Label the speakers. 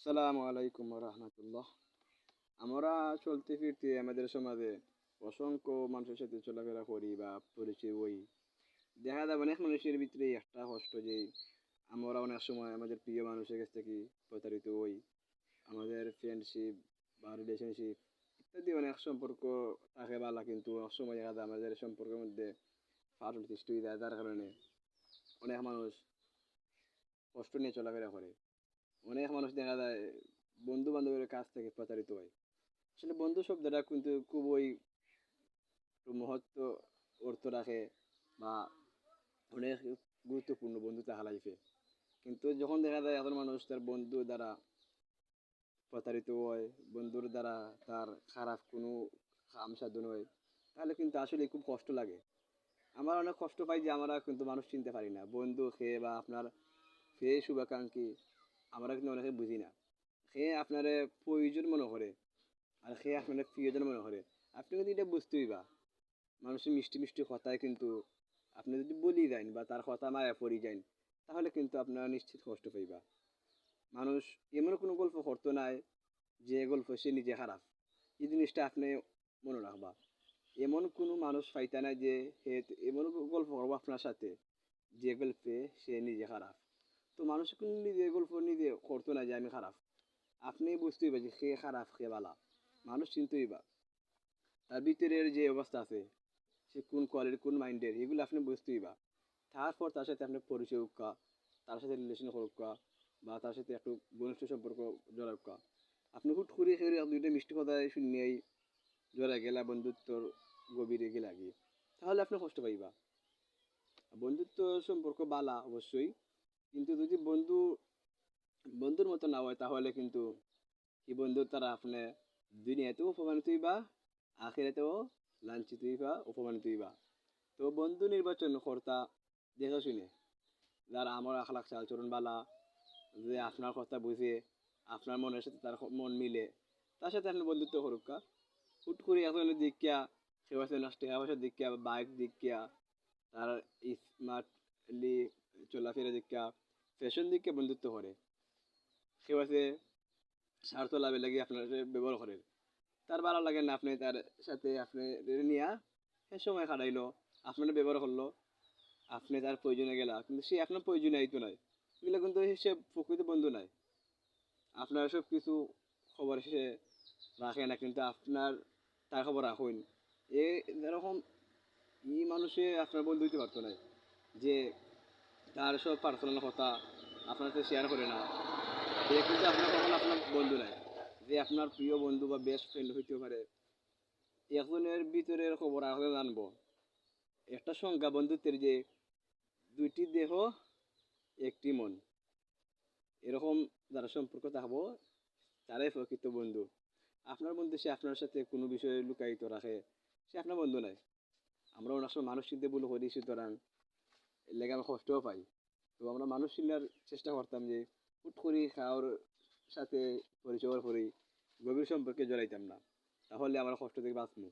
Speaker 1: আসসালামু আলাইকুম রহমতুল্লাহ। আমরা চলতে ফিরতে আমাদের সমাজে অসংখ্য মানুষের সাথে চলাফেরা করি বা পরিচয় হই। দেখা যায় অনেক মানুষের ভিতরে একটা কষ্ট যে আমরা অনেক সময় আমাদের প্রিয় মানুষের কাছ থেকে প্রতারিত হই। আমাদের ফ্রেন্ডশিপ বা রিলেশনশিপ ইত্যাদি অনেক সম্পর্ক থাকে ভালো, কিন্তু অনেক সময় দেখা যায় আমাদের সম্পর্কের মধ্যে ফাটল সৃষ্টি হয়ে যায়, যার কারণে অনেক মানুষ কষ্ট নিয়ে চলাফেরা করে। অনেক মানুষ দেখা যায় বন্ধু বান্ধবের কাছ থেকে প্রতারিত হয়। আসলে বন্ধু শব্দটা কিন্তু খুবই মহত্ব অর্থ রাখে বা অনেক গুরুত্বপূর্ণ বন্ধু তাহা লাইফে। কিন্তু যখন দেখা যায় এখন মানুষ তার বন্ধু দ্বারা প্রতারিত হয়, বন্ধুর দ্বারা তার খারাপ কোনো কাম সাধন হয়, তাহলে কিন্তু আসলে খুব কষ্ট লাগে। আমার অনেক কষ্ট পাই যে আমরা কিন্তু মানুষ চিনতে পারি না, বন্ধু খেয়ে বা আপনার খেয়ে শুভাকাঙ্ক্ষী আমরা কিন্তু অনেকে বুঝি না। খেয়ে আপনার প্রয়োজন মনে করে আর খেয়ে আপনার প্রিয়জন মনে করে। আপনি কিন্তু এটা বুঝতেই বা মানুষের মিষ্টি মিষ্টি কথায় কিন্তু আপনি যদি বলি যান বা তার কথা মায়া পড়ি যান, তাহলে কিন্তু আপনারা নিশ্চিত কষ্ট পাইবা। মানুষ এমন কোনো গল্প করতো নাই যে গল্প সে নিজে খারাপ, এই জিনিসটা আপনি মনে রাখবা। এমন কোনো মানুষ পাইতা নাই যে সে এমন গল্প করবো আপনার সাথে যে গল্পে সে নিজে খারাপ। তো মানুষ কিন্তু নিজে গল্প নিজে করতো না যে আমি খারাপ। আপনি বুঝতেই পারছি সে খারাপ সে বালা, মানুষ চিনতেই বা তার ভিতরের যে অবস্থা আছে, সে কোন কোয়ালিটি কোন মাইন্ডের এগুলো আপনি বুঝতেই বা তারপর তার সাথে আপনার পরিচয় হোক্কা, তার সাথে রিলেশন হোক্কা বা তার সাথে একটু ঘনিষ্ঠ সম্পর্ক জড়া হোক্কা। আপনি হুট করে সেরে দুইটা মিষ্টি কথা শুনিয়েই জড়া গেলা বন্ধুত্বর গভীরে গেলা গিয়ে, তাহলে আপনি কষ্ট পাইবা। বন্ধুত্ব সম্পর্ক বালা অবশ্যই, কিন্তু যদি বন্ধুর মতো না হয় তাহলে কিন্তু এই বন্ধুর তারা আপনি দুনিয়াতেও অপমানিত হইবা, আখিরাতেও লাঞ্ছিত হইবা, অপমানিত হইবা। তো বন্ধু নির্বাচন কর্তা দেখে শুনে, যারা আমার আখলাখ চালচরণ বালা, যে আপনার কথা বুঝে আপনার মনের সাথে তার মন মিলে, তার সাথে আপনি বন্ধুত্ব করুকা। হুট করে এখন দিকিয়া সেবা নষ্ট টাকা দিকিয়া বাইক দিকিয়া তার স্মার্টলি চলাফেরা দিকিয়া ফ্যাশন দিকে বন্ধুত্ব করে, সেও আছে স্বার্থ লাভে লাগে আপনার সাথে ব্যবহার করে। তার ভালো লাগে না আপনি তার সাথে আপনি নিয়া সে সময় কাটাইলো, আপনার ব্যবহার করলো, আপনি তার প্রয়োজনে গেলা, কিন্তু সে আপনার প্রয়োজনে আইতো নাই, এগুলো কিন্তু সে প্রকৃত বন্ধু নাই। আপনার সব কিছু খবর সে রাখে না, কিন্তু আপনার তার খবর রাখুন। এরকম ই মানুষে আপনার বন্ধু হইতে পারতো না, যে তার সব পার্সোনাল কথা আপনার সাথে শেয়ার করে না। এ কিন্তু আপনার কখনো আপনার বন্ধু নাই। যে আপনার প্রিয় বন্ধু বা বেস্ট ফ্রেন্ড হইতে পারে, একজনের ভিতরের খবর আগে জানবো। একটা সংজ্ঞা বন্ধুত্বের যে দুইটি দেহ একটি মন, এরকম যারা সম্পর্ক থাকবো তারাই প্রকৃত বন্ধু। আপনার বন্ধু সে আপনার সাথে কোনো বিষয়ে লুকায়িত রাখে, সে আপনার বন্ধু নাই। আমরা অনেক সময় মানুষ চিনতে ভুল করি, সুতরাং এর লেগে আমরা কষ্টও পাই। তো আমরা মানুষ চিনার চেষ্টা করতাম যে হুট করি খাওয়ার সাথে পরিচয় করি, গভীর সম্পর্কে জড়াইতাম না, তাহলে আমরা কষ্ট থেকে বাঁচবো।